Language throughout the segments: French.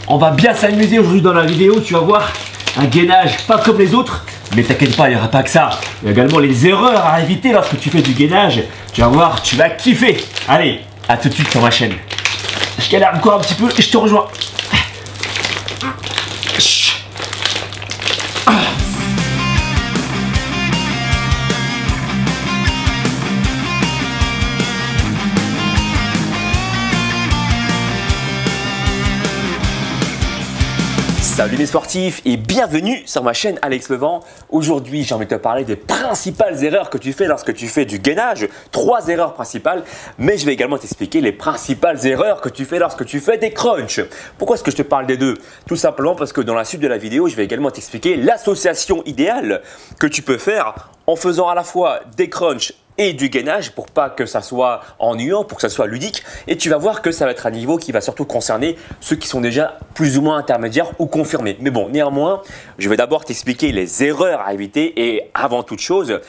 On va bien s'amuser aujourd'hui dans la vidéo, tu vas voir un gainage pas comme les autres. Mais t'inquiète pas, il n'y aura pas que ça. Il y a également les erreurs à éviter lorsque tu fais du gainage. Tu vas voir, tu vas kiffer. Allez, à tout de suite sur ma chaîne. Je galère encore un petit peu et je te rejoins. Salut mes sportifs et bienvenue sur ma chaîne Alex Levent. Aujourd'hui, j'ai envie de te parler des principales erreurs que tu fais lorsque tu fais du gainage. 3 erreurs principales, mais je vais également t'expliquer les principales erreurs que tu fais lorsque tu fais des crunchs. Pourquoi est-ce que je te parle des deux? Tout simplement parce que dans la suite de la vidéo, je vais également t'expliquer l'association idéale que tu peux faire en faisant à la fois des crunchs et du gainage pour pas que ça soit ennuyant, pour que ça soit ludique. Et tu vas voir que ça va être un niveau qui va surtout concerner ceux qui sont déjà plus ou moins intermédiaires ou confirmés. Mais bon, néanmoins, je vais d'abord t'expliquer les erreurs à éviter et avant toute chose,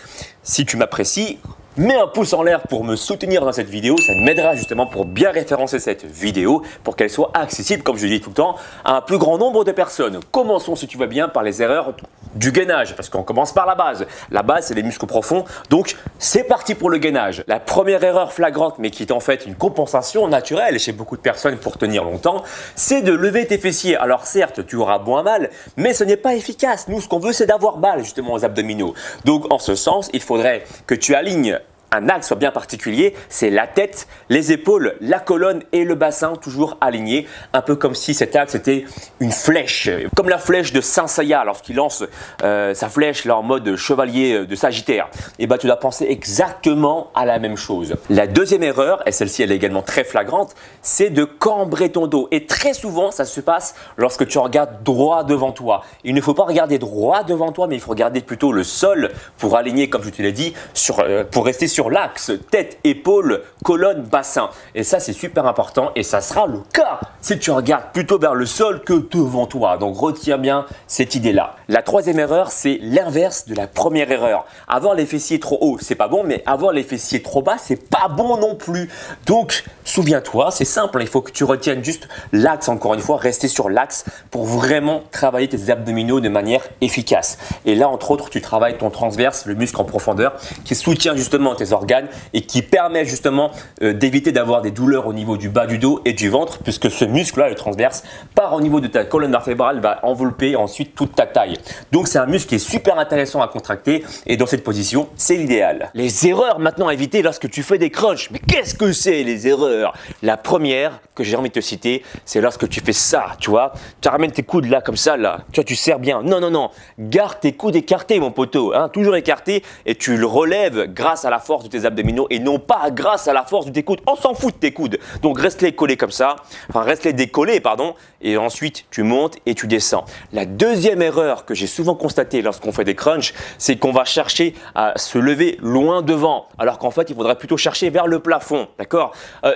si tu m'apprécies, mets un pouce en l'air pour me soutenir dans cette vidéo, ça m'aidera justement pour bien référencer cette vidéo, pour qu'elle soit accessible, comme je dis tout le temps, à un plus grand nombre de personnes. Commençons, si tu vas bien, par les erreurs du gainage, parce qu'on commence par la base. La base, c'est les muscles profonds, donc c'est parti pour le gainage. La première erreur flagrante, mais qui est en fait une compensation naturelle chez beaucoup de personnes pour tenir longtemps, c'est de lever tes fessiers. Alors certes, tu auras moins mal, mais ce n'est pas efficace. Nous, ce qu'on veut, c'est d'avoir mal justement aux abdominaux. Donc en ce sens, il faudrait que tu alignes un axe bien particulier, c'est la tête, les épaules, la colonne et le bassin toujours alignés, un peu comme si cet axe était une flèche, comme la flèche de Saint Seiya lorsqu'il lance sa flèche là en mode chevalier de Sagittaire. Et ben tu dois penser exactement à la même chose. La deuxième erreur, et celle-ci elle est également très flagrante, c'est de cambrer ton dos. Et très souvent ça se passe lorsque tu regardes droit devant toi. Il ne faut pas regarder droit devant toi, mais il faut regarder plutôt le sol pour aligner, comme je te l'ai dit, pour rester sur l'axe tête, épaule, colonne, bassin. Et ça, c'est super important et ça sera le cas si tu regardes plutôt vers le sol que devant toi. Donc, retiens bien cette idée-là. La troisième erreur, c'est l'inverse de la première erreur. Avoir les fessiers trop hauts, c'est pas bon, mais avoir les fessiers trop bas, c'est pas bon non plus. Donc, souviens-toi, c'est simple, il faut que tu retiennes juste l'axe, encore une fois, rester sur l'axe pour vraiment travailler tes abdominaux de manière efficace. Et là, entre autres, tu travailles ton transverse, le muscle en profondeur, qui soutient justement tes organes et qui permet justement d'éviter d'avoir des douleurs au niveau du bas du dos et du ventre, puisque ce muscle-là, le transverse, part au niveau de ta colonne vertébrale, va envelopper ensuite toute ta taille. Donc, c'est un muscle qui est super intéressant à contracter et dans cette position, c'est l'idéal. Les erreurs maintenant à éviter lorsque tu fais des crunchs. Mais qu'est-ce que c'est les erreurs? La première que j'ai envie de te citer, c'est lorsque tu fais ça, tu vois. Tu ramènes tes coudes là, comme ça, là. Tu vois, tu serres bien. Non, non, non. Garde tes coudes écartés, mon poteau. Hein, toujours écartés et tu le relèves grâce à la force de tes abdominaux et non pas grâce à la force de tes coudes. On s'en fout de tes coudes. Donc, reste-les collés comme ça. Enfin, reste-les décollés, pardon. Et ensuite, tu montes et tu descends. La deuxième erreur que j'ai souvent constatée lorsqu'on fait des crunchs, c'est qu'on va chercher à se lever loin devant. Alors qu'en fait, il faudrait plutôt chercher vers le plafond. D'accord?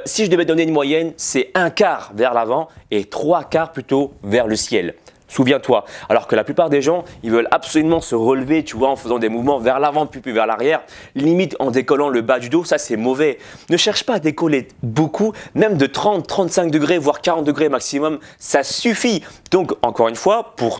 Si je devais donner une moyenne, c'est 1/4 vers l'avant et 3/4 plutôt vers le ciel. Souviens-toi, alors que la plupart des gens, ils veulent absolument se relever, tu vois, en faisant des mouvements vers l'avant puis vers l'arrière, limite en décollant le bas du dos, ça c'est mauvais. Ne cherche pas à décoller beaucoup, même de 30, 35 degrés, voire 40 degrés maximum, ça suffit. Donc, encore une fois, pour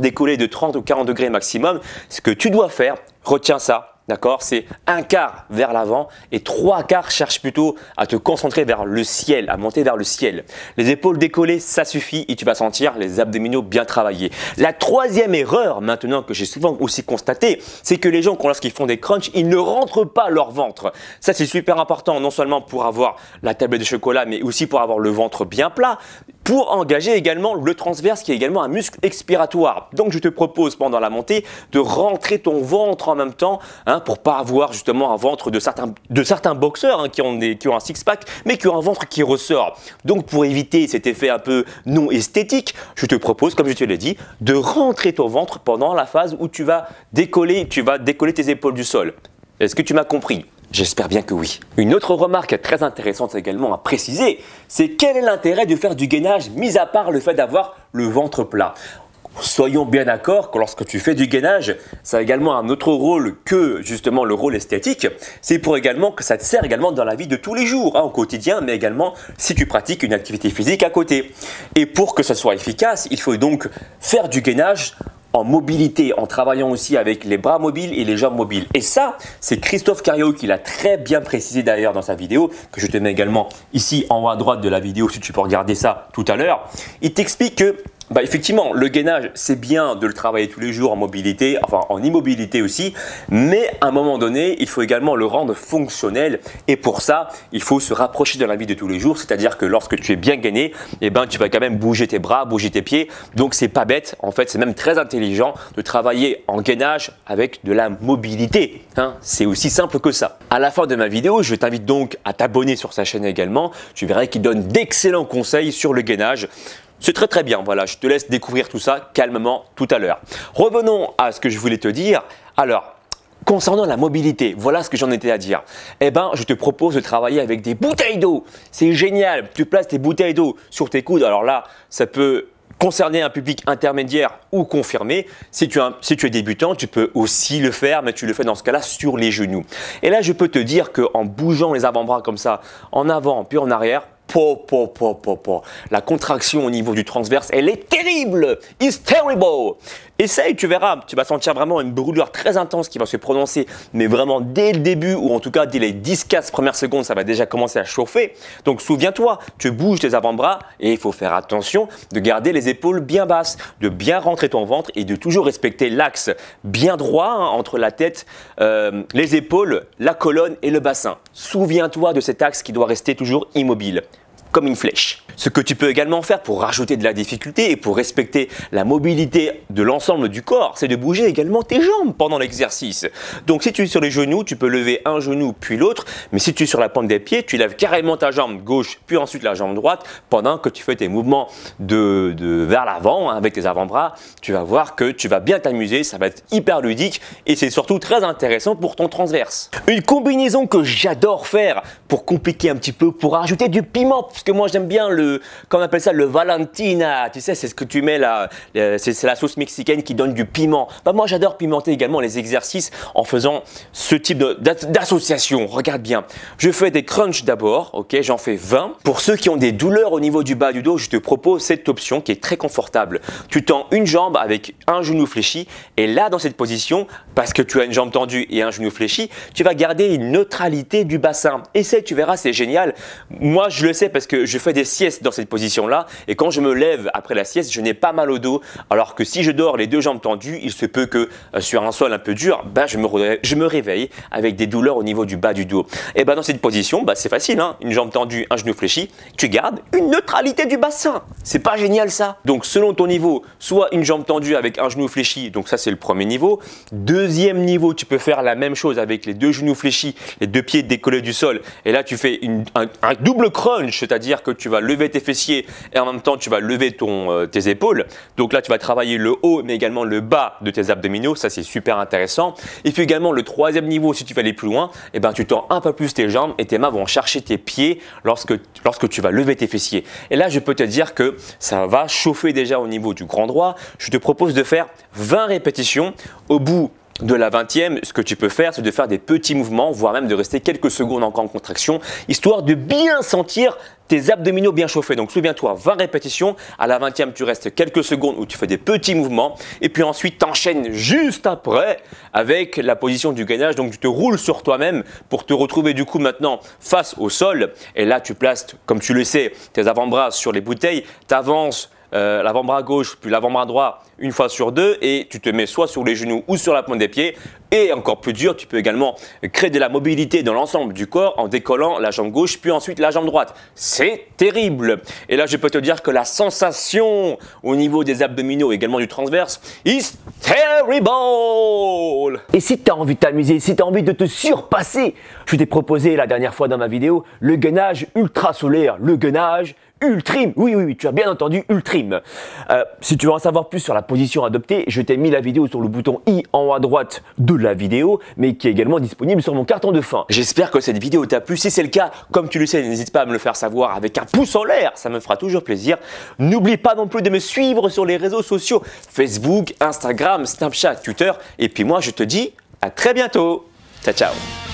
décoller de 30 ou 40 degrés maximum, ce que tu dois faire, retiens ça. D'accord? C'est 1/4 vers l'avant et 3/4 cherche plutôt à te concentrer vers le ciel, à monter vers le ciel. Les épaules décollées, ça suffit et tu vas sentir les abdominaux bien travaillés. La troisième erreur maintenant que j'ai souvent aussi constaté, c'est que les gens, lorsqu'ils font des crunchs, ils ne rentrent pas leur ventre. Ça, c'est super important, non seulement pour avoir la tablette de chocolat, mais aussi pour avoir le ventre bien plat, pour engager également le transverse qui est également un muscle expiratoire. Donc, je te propose pendant la montée de rentrer ton ventre en même temps, hein, pour pas avoir justement un ventre de certains boxeurs hein, qui ont un six-pack, mais qui ont un ventre qui ressort. Donc, pour éviter cet effet un peu non esthétique, je te propose, comme je te l'ai dit, de rentrer ton ventre pendant la phase où tu vas décoller tes épaules du sol. Est-ce que tu m'as compris? J'espère bien que oui. Une autre remarque très intéressante également à préciser, c'est quel est l'intérêt de faire du gainage mis à part le fait d'avoir le ventre plat? Soyons bien d'accord que lorsque tu fais du gainage, ça a également un autre rôle que justement le rôle esthétique. C'est pour également que ça te sert également dans la vie de tous les jours, au quotidien, mais également si tu pratiques une activité physique à côté. Et pour que ça soit efficace, il faut donc faire du gainage en mobilité, en travaillant aussi avec les bras mobiles et les jambes mobiles. Et ça, c'est Christophe Cario qui l'a très bien précisé d'ailleurs dans sa vidéo, que je te mets également ici en haut à droite de la vidéo si tu peux regarder ça tout à l'heure. Il t'explique que effectivement, le gainage, c'est bien de le travailler tous les jours en mobilité, enfin en immobilité aussi, mais à un moment donné, il faut également le rendre fonctionnel et pour ça, il faut se rapprocher de la vie de tous les jours, c'est-à-dire que lorsque tu es bien gainé, tu vas quand même bouger tes bras, bouger tes pieds, donc c'est pas bête, en fait, c'est même très intelligent de travailler en gainage avec de la mobilité, c'est aussi simple que ça. À la fin de ma vidéo, je t'invite donc à t'abonner sur sa chaîne également, tu verras qu'il donne d'excellents conseils sur le gainage. C'est très très bien, voilà, je te laisse découvrir tout ça calmement tout à l'heure. Revenons à ce que je voulais te dire. Alors, concernant la mobilité, voilà ce que j'en étais à dire. Je te propose de travailler avec des bouteilles d'eau. C'est génial, tu places tes bouteilles d'eau sur tes coudes. Alors là, ça peut concerner un public intermédiaire ou confirmé. Si tu es débutant, tu peux aussi le faire, mais tu le fais dans ce cas-là sur les genoux. Et là, je peux te dire qu'en bougeant les avant-bras comme ça, en avant puis en arrière, la contraction au niveau du transverse, elle est terrible. It's terrible. Essaye, tu verras, tu vas sentir vraiment une brûlure très intense qui va se prononcer, mais vraiment dès le début ou en tout cas dès les 10-15 premières secondes, ça va déjà commencer à chauffer. Donc souviens-toi, tu bouges tes avant-bras et il faut faire attention de garder les épaules bien basses, de bien rentrer ton ventre et de toujours respecter l'axe bien droit entre la tête, les épaules, la colonne et le bassin. Souviens-toi de cet axe qui doit rester toujours immobile, comme une flèche. Ce que tu peux également faire pour rajouter de la difficulté et pour respecter la mobilité de l'ensemble du corps, c'est de bouger également tes jambes pendant l'exercice. Donc si tu es sur les genoux, tu peux lever un genou puis l'autre, mais si tu es sur la pointe des pieds, tu lèves carrément ta jambe gauche puis ensuite la jambe droite pendant que tu fais tes mouvements vers l'avant avec tes avant-bras. Tu vas voir que tu vas bien t'amuser, ça va être hyper ludique et c'est surtout très intéressant pour ton transverse. Une combinaison que j'adore faire pour compliquer un petit peu, pour rajouter du piment, parce que moi j'aime bien on appelle ça le Valentina, tu sais, c'est ce que tu mets là, c'est la sauce mexicaine qui donne du piment. Moi j'adore pimenter également les exercices en faisant ce type d'association. Regarde bien, je fais des crunchs d'abord, ok, j'en fais 20. Pour ceux qui ont des douleurs au niveau du bas du dos, je te propose cette option qui est très confortable. Tu tends une jambe avec un genou fléchi et là dans cette position, parce que tu as une jambe tendue et un genou fléchi, tu vas garder une neutralité du bassin. Essaye, tu verras, c'est génial. Moi je le sais parce que je fais des siestes dans cette position-là et quand je me lève après la sieste, je n'ai pas mal au dos. Alors que si je dors les deux jambes tendues, il se peut que sur un sol un peu dur, je me réveille avec des douleurs au niveau du bas du dos. Et dans cette position, c'est facile, une jambe tendue, un genou fléchi, tu gardes une neutralité du bassin. C'est pas génial ça? Donc selon ton niveau, soit une jambe tendue avec un genou fléchi, donc ça c'est le premier niveau. Deuxième niveau, tu peux faire la même chose avec les deux genoux fléchis, les deux pieds décollés du sol. Et là tu fais un double crunch, c'est-à-dire que tu vas lever tes fessiers et en même temps tu vas lever tes épaules. Donc là tu vas travailler le haut mais également le bas de tes abdominaux, ça c'est super intéressant. Et puis également le troisième niveau, si tu veux aller plus loin, tu tends un peu plus tes jambes et tes mains vont chercher tes pieds lorsque tu vas lever tes fessiers. Et là je peux te dire que ça va chauffer déjà au niveau du grand droit. Je te propose de faire 20 répétitions. Au bout de la 20e, ce que tu peux faire, c'est de faire des petits mouvements, voire même de rester quelques secondes encore en contraction, histoire de bien sentir tes abdominaux bien chauffés. Donc souviens-toi, 20 répétitions, à la 20e, tu restes quelques secondes où tu fais des petits mouvements et puis ensuite tu enchaînes juste après avec la position du gainage. Donc tu te roules sur toi-même pour te retrouver du coup maintenant face au sol et là tu places, comme tu le sais, tes avant-bras sur les bouteilles, tu avances l'avant-bras gauche puis l'avant-bras droit une fois sur deux et tu te mets soit sur les genoux ou sur la pointe des pieds. Et encore plus dur, tu peux également créer de la mobilité dans l'ensemble du corps en décollant la jambe gauche puis ensuite la jambe droite. C'est terrible. Et là, je peux te dire que la sensation au niveau des abdominaux et également du transverse is terrible. Et si tu as envie de t'amuser, si tu as envie de te surpasser, je t'ai proposé la dernière fois dans ma vidéo le gainage ultra solaire, le gainage Ultrim. Oui, oui, oui, tu as bien entendu Ultrim. Si tu veux en savoir plus sur la position adoptée, je t'ai mis la vidéo sur le bouton i en haut à droite de la vidéo, mais qui est également disponible sur mon carton de fin. J'espère que cette vidéo t'a plu. Si c'est le cas, comme tu le sais, n'hésite pas à me le faire savoir avec un pouce en l'air, ça me fera toujours plaisir. N'oublie pas non plus de me suivre sur les réseaux sociaux, Facebook, Instagram, Snapchat, Twitter. Et puis moi, je te dis à très bientôt. Ciao, ciao.